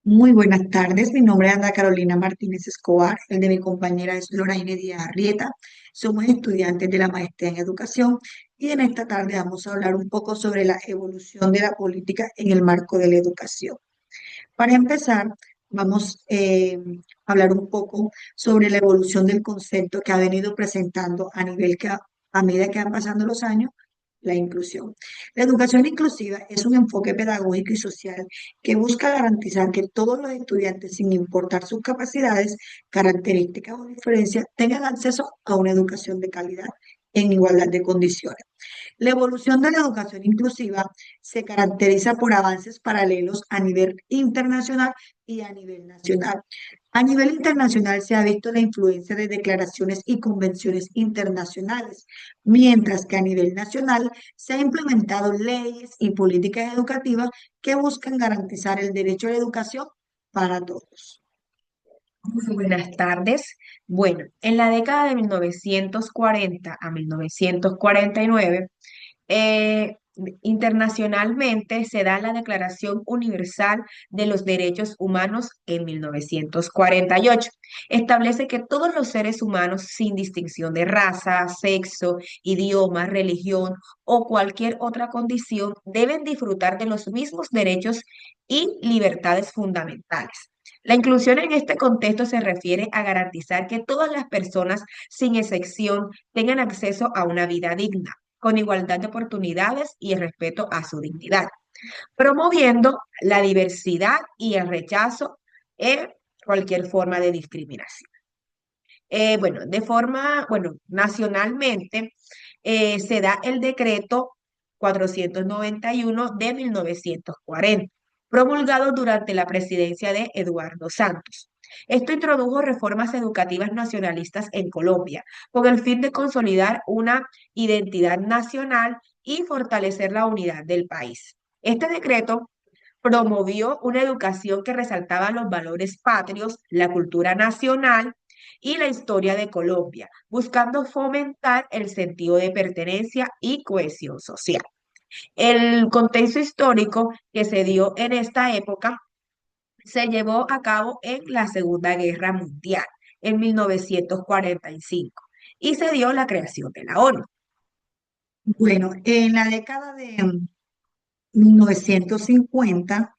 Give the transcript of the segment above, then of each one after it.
Muy buenas tardes, mi nombre es Ana Carolina Martínez Escobar, el de mi compañera es Loraine Díaz Arrieta. Somos estudiantes de la maestría en educación y en esta tarde vamos a hablar un poco sobre la evolución de la política en el marco de la educación. Para empezar, vamos a hablar un poco sobre la evolución del concepto que ha venido presentando a medida que van pasando los años, la inclusión. La educación inclusiva es un enfoque pedagógico y social que busca garantizar que todos los estudiantes, sin importar sus capacidades, características o diferencias, tengan acceso a una educación de calidad en igualdad de condiciones. La evolución de la educación inclusiva se caracteriza por avances paralelos a nivel internacional y a nivel nacional. A nivel internacional se ha visto la influencia de declaraciones y convenciones internacionales, mientras que a nivel nacional se han implementado leyes y políticas educativas que buscan garantizar el derecho a la educación para todos. Muy buenas tardes. Bueno, en la década de 1940 a 1949, eh, internacionalmente se da la Declaración Universal de los Derechos Humanos en 1948. Establece que todos los seres humanos, sin distinción de raza, sexo, idioma, religión o cualquier otra condición, deben disfrutar de los mismos derechos y libertades fundamentales. La inclusión en este contexto se refiere a garantizar que todas las personas, sin excepción, tengan acceso a una vida digna, con igualdad de oportunidades y el respeto a su dignidad, promoviendo la diversidad y el rechazo en cualquier forma de discriminación. Nacionalmente se da el decreto 491 de 1940, promulgado durante la presidencia de Eduardo Santos. Esto introdujo reformas educativas nacionalistas en Colombia, con el fin de consolidar una identidad nacional y fortalecer la unidad del país. Este decreto promovió una educación que resaltaba los valores patrios, la cultura nacional y la historia de Colombia, buscando fomentar el sentido de pertenencia y cohesión social. El contexto histórico que se dio en esta época se llevó a cabo en la Segunda Guerra Mundial, en 1945, y se dio la creación de la ONU. Bueno, en la década de 1950,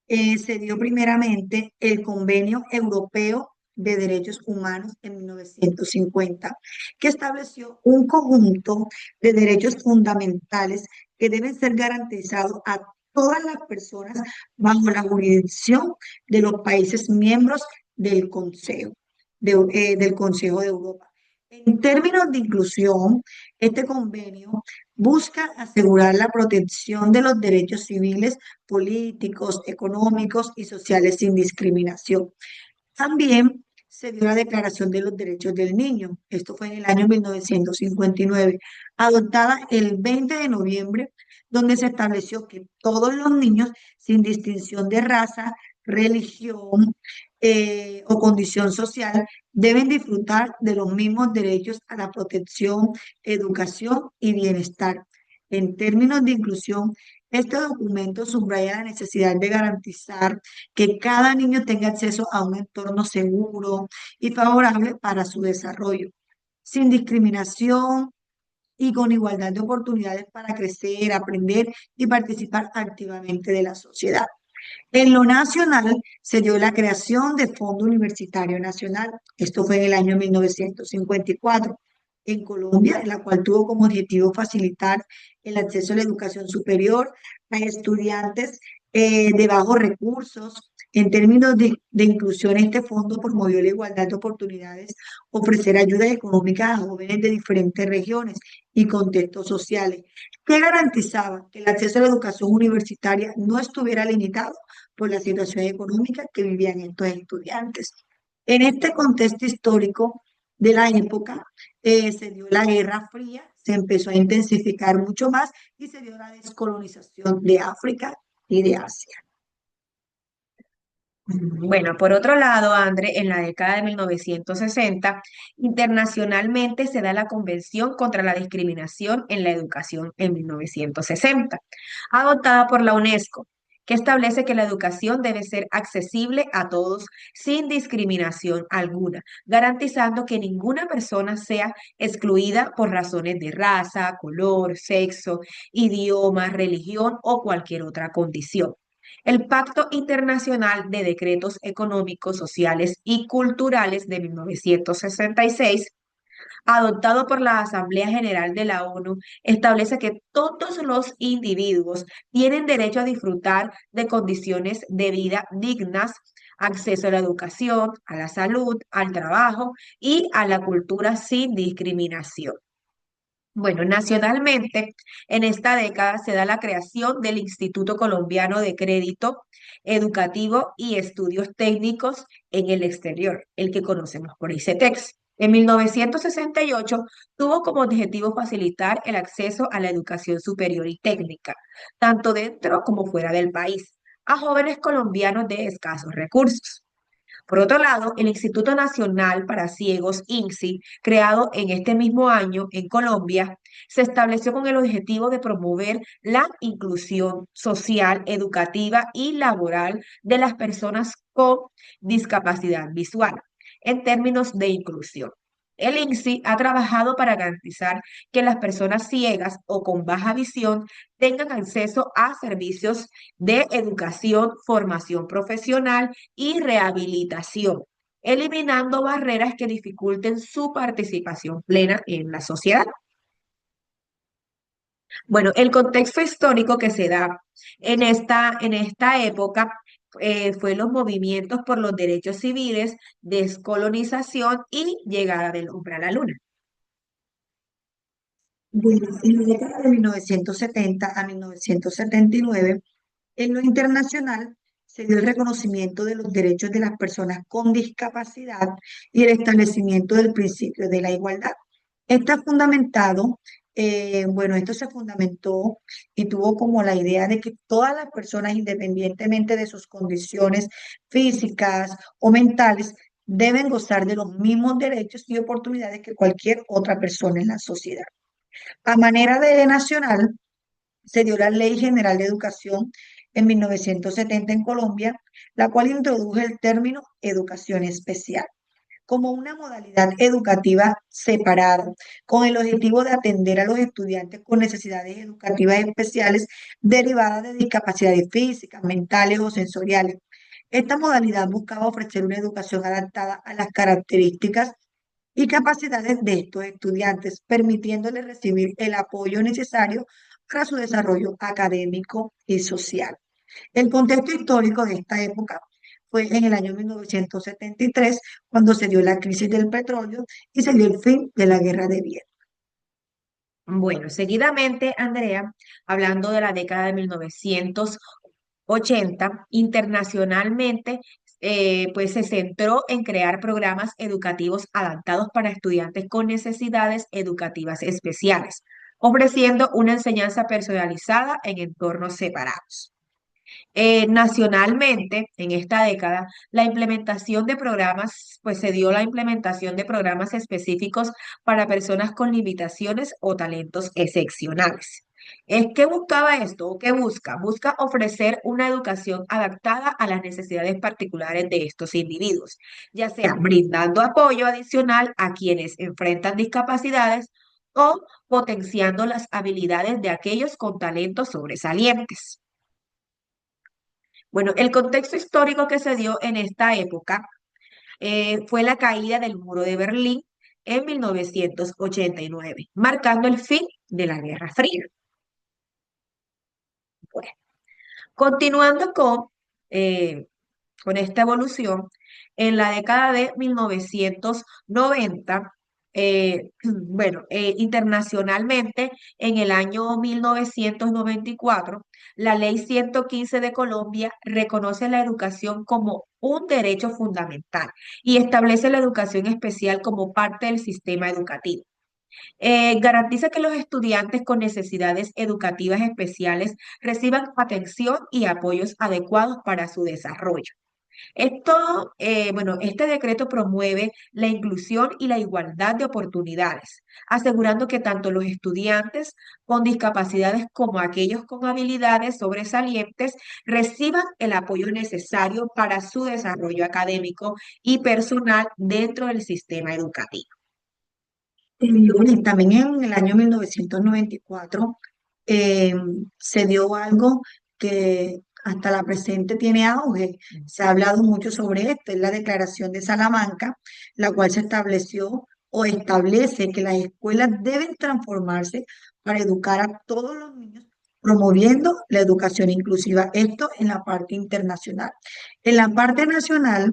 se dio primeramente el Convenio Europeo de Derechos Humanos en 1950, que estableció un conjunto de derechos fundamentales que deben ser garantizados a todas las personas bajo la jurisdicción de los países miembros del del Consejo de Europa. En términos de inclusión, este convenio busca asegurar la protección de los derechos civiles, políticos, económicos y sociales sin discriminación. También se dio la Declaración de los Derechos del Niño. Esto fue en el año 1959, adoptada el 20 de noviembre, donde se estableció que todos los niños, sin distinción de raza, religión o condición social, deben disfrutar de los mismos derechos a la protección, educación y bienestar. En términos de inclusión, este documento subraya la necesidad de garantizar que cada niño tenga acceso a un entorno seguro y favorable para su desarrollo, sin discriminación y con igualdad de oportunidades para crecer, aprender y participar activamente de la sociedad. En lo nacional se dio la creación de Fondo Universitario Nacional. Esto fue en el año 1954 en Colombia, en la cual tuvo como objetivo facilitar el acceso a la educación superior a estudiantes de bajos recursos. En términos de inclusión, este fondo promovió la igualdad de oportunidades, ofrecer ayudas económicas a jóvenes de diferentes regiones y contextos sociales, que garantizaba que el acceso a la educación universitaria no estuviera limitado por la situación económica que vivían estos estudiantes. En este contexto histórico de la época, se dio la Guerra Fría, se empezó a intensificar mucho más y se dio la descolonización de África y de Asia. Bueno, por otro lado, André, en la década de 1960, internacionalmente se da la Convención contra la Discriminación en la Educación en 1960, adoptada por la UNESCO, que establece que la educación debe ser accesible a todos sin discriminación alguna, garantizando que ninguna persona sea excluida por razones de raza, color, sexo, idioma, religión o cualquier otra condición. El Pacto Internacional de Decretos Económicos, Sociales y Culturales de 1966, adoptado por la Asamblea General de la ONU, establece que todos los individuos tienen derecho a disfrutar de condiciones de vida dignas, acceso a la educación, a la salud, al trabajo y a la cultura sin discriminación. Bueno, nacionalmente, en esta década se da la creación del Instituto Colombiano de Crédito Educativo y Estudios Técnicos en el Exterior, el que conocemos por ICETEX. En 1968 tuvo como objetivo facilitar el acceso a la educación superior y técnica, tanto dentro como fuera del país, a jóvenes colombianos de escasos recursos. Por otro lado, el Instituto Nacional para Ciegos, INSI, creado en este mismo año en Colombia, se estableció con el objetivo de promover la inclusión social, educativa y laboral de las personas con discapacidad visual en términos de inclusión. El INSI ha trabajado para garantizar que las personas ciegas o con baja visión tengan acceso a servicios de educación, formación profesional y rehabilitación, eliminando barreras que dificulten su participación plena en la sociedad. Bueno, el contexto histórico que se da en esta época fue los movimientos por los derechos civiles, descolonización y llegada del hombre a la luna. Bueno, en la década de 1970 a 1979, en lo internacional se dio el reconocimiento de los derechos de las personas con discapacidad y el establecimiento del principio de la igualdad. Está fundamentado, bueno, esto se fundamentó y tuvo como la idea de que todas las personas, independientemente de sus condiciones físicas o mentales, deben gozar de los mismos derechos y oportunidades que cualquier otra persona en la sociedad. A manera de nacional, se dio la Ley General de Educación en 1970 en Colombia, la cual introdujo el término educación especial como una modalidad educativa separada, con el objetivo de atender a los estudiantes con necesidades educativas especiales derivadas de discapacidades físicas, mentales o sensoriales. Esta modalidad buscaba ofrecer una educación adaptada a las características y capacidades de estos estudiantes, permitiéndoles recibir el apoyo necesario para su desarrollo académico y social. El contexto histórico de esta época fue en el año 1973, cuando se dio la crisis del petróleo y se dio el fin de la guerra de Vietnam. Bueno, seguidamente, Andrea, hablando de la década de 1980, internacionalmente, pues se centró en crear programas educativos adaptados para estudiantes con necesidades educativas especiales, ofreciendo una enseñanza personalizada en entornos separados. Nacionalmente, en esta década, la implementación de programas, pues se dio la implementación de programas específicos para personas con limitaciones o talentos excepcionales. ¿Qué buscaba esto? ¿O qué busca? Busca ofrecer una educación adaptada a las necesidades particulares de estos individuos, ya sea brindando apoyo adicional a quienes enfrentan discapacidades o potenciando las habilidades de aquellos con talentos sobresalientes. Bueno, el contexto histórico que se dio en esta época fue la caída del muro de Berlín en 1989, marcando el fin de la Guerra Fría. Bueno, continuando con esta evolución, en la década de 1990, bueno, internacionalmente, en el año 1994, la Ley 115 de Colombia reconoce la educación como un derecho fundamental y establece la educación especial como parte del sistema educativo. Garantiza que los estudiantes con necesidades educativas especiales reciban atención y apoyos adecuados para su desarrollo. Este decreto promueve la inclusión y la igualdad de oportunidades, asegurando que tanto los estudiantes con discapacidades como aquellos con habilidades sobresalientes reciban el apoyo necesario para su desarrollo académico y personal dentro del sistema educativo. Bueno, y también en el año 1994 eh, se dio algo que hasta la presente tiene auge. Se ha hablado mucho sobre esto, es la Declaración de Salamanca, la cual se estableció o establece que las escuelas deben transformarse para educar a todos los niños, promoviendo la educación inclusiva. Esto en la parte internacional. En la parte nacional,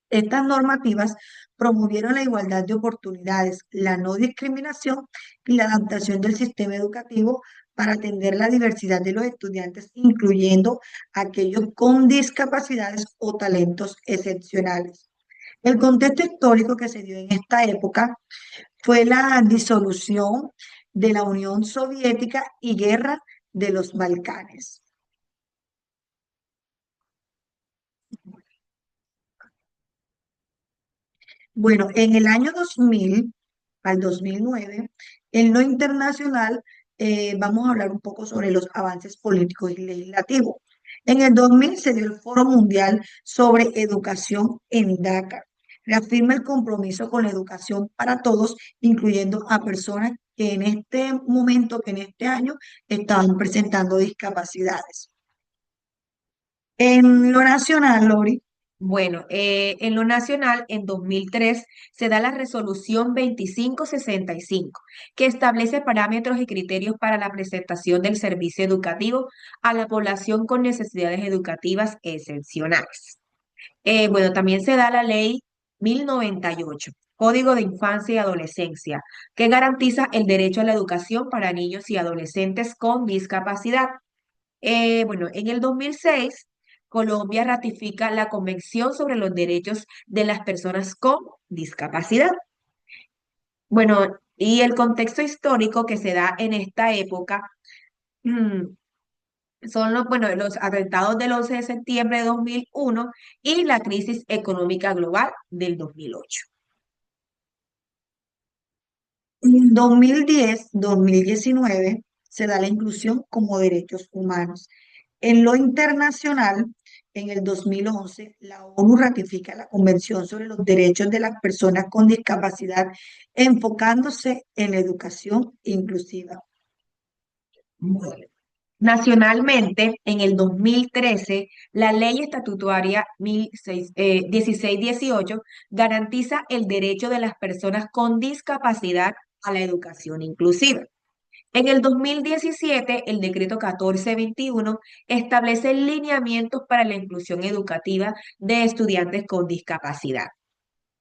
estas normativas promovieron la igualdad de oportunidades, la no discriminación y la adaptación del sistema educativo para atender la diversidad de los estudiantes, incluyendo aquellos con discapacidades o talentos excepcionales. El contexto histórico que se dio en esta época fue la disolución de la Unión Soviética y guerra de los Balcanes. Bueno, en el año 2000 al 2009, en lo internacional, vamos a hablar un poco sobre los avances políticos y legislativos. En el 2000 se dio el Foro Mundial sobre Educación en Dakar. Reafirma el compromiso con la educación para todos, incluyendo a personas que en este momento, que en este año, estaban presentando discapacidades. En lo nacional, Lori, En lo nacional, en 2003 se da la resolución 2565, que establece parámetros y criterios para la presentación del servicio educativo a la población con necesidades educativas excepcionales. También se da la ley 1098, Código de Infancia y Adolescencia, que garantiza el derecho a la educación para niños y adolescentes con discapacidad. En el 2006, Colombia ratifica la Convención sobre los Derechos de las Personas con Discapacidad. Y el contexto histórico que se da en esta época mm, son los atentados del 11 de septiembre de 2001 y la crisis económica global del 2008. en 2010-2019 se da la inclusión como derechos humanos. En lo internacional, en el 2011, la ONU ratifica la Convención sobre los Derechos de las Personas con Discapacidad, enfocándose en la educación inclusiva. Bueno. Nacionalmente, en el 2013, la ley estatutaria 1618 garantiza el derecho de las personas con discapacidad a la educación inclusiva. En el 2017, el decreto 1421 establece lineamientos para la inclusión educativa de estudiantes con discapacidad.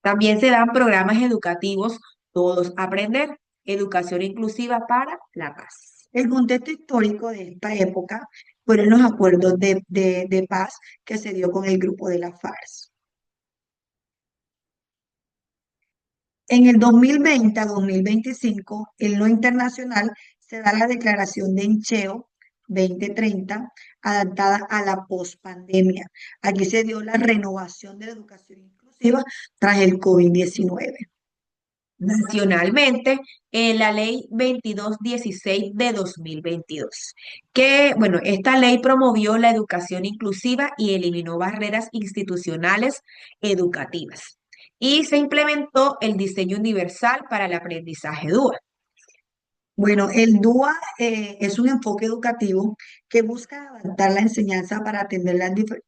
También se dan programas educativos, Todos Aprender, Educación Inclusiva para la Paz. El contexto histórico de esta época fueron los acuerdos de paz que se dio con el grupo de la FARC. En el 2020 a 2025, en lo internacional, se da la declaración de Encheo 2030, adaptada a la pospandemia. Aquí se dio la renovación de la educación inclusiva tras el COVID-19. Nacionalmente, la ley 2216 de 2022, esta ley promovió la educación inclusiva y eliminó barreras institucionales educativas y se implementó el diseño universal para el aprendizaje dual. Bueno, el DUA es un enfoque educativo que busca adaptar la enseñanza para atender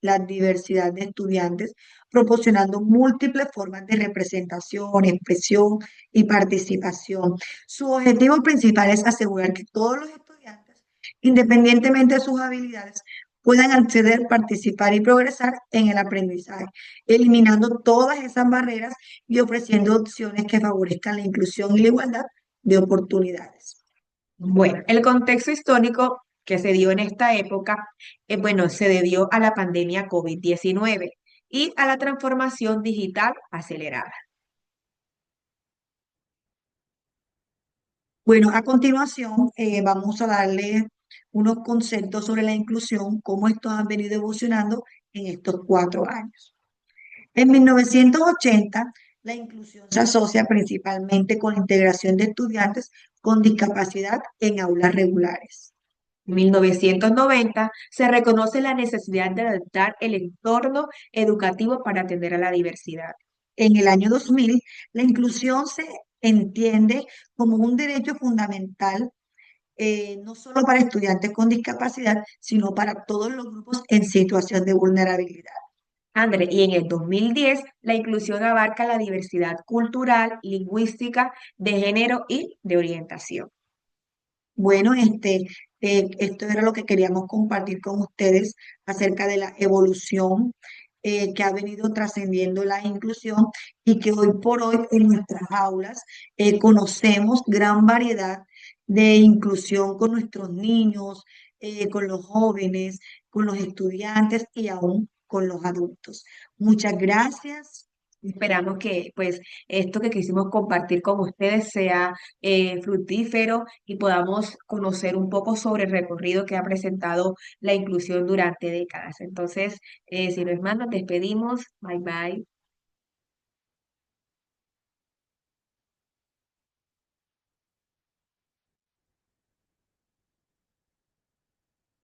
la diversidad de estudiantes, proporcionando múltiples formas de representación, expresión y participación. Su objetivo principal es asegurar que todos los estudiantes, independientemente de sus habilidades, puedan acceder, participar y progresar en el aprendizaje, eliminando todas esas barreras y ofreciendo opciones que favorezcan la inclusión y la igualdad de oportunidades. El contexto histórico que se dio en esta época, se debió a la pandemia COVID-19 y a la transformación digital acelerada. Bueno, a continuación vamos a darle unos conceptos sobre la inclusión, cómo estos han venido evolucionando en estos 4 años. En 1980, la inclusión se asocia principalmente con la integración de estudiantes con discapacidad en aulas regulares. En 1990 se reconoce la necesidad de adaptar el entorno educativo para atender a la diversidad. En el año 2000, la inclusión se entiende como un derecho fundamental, no solo para estudiantes con discapacidad, sino para todos los grupos en situación de vulnerabilidad. André, y en el 2010 la inclusión abarca la diversidad cultural, lingüística, de género y de orientación. Bueno, esto era lo que queríamos compartir con ustedes acerca de la evolución que ha venido trascendiendo la inclusión y que hoy por hoy en nuestras aulas conocemos gran variedad de inclusión con nuestros niños, con los jóvenes, con los estudiantes y aún con los adultos. Muchas gracias. Esperamos que pues esto que quisimos compartir con ustedes sea fructífero y podamos conocer un poco sobre el recorrido que ha presentado la inclusión durante décadas. Entonces, si no es más, nos despedimos. Bye bye.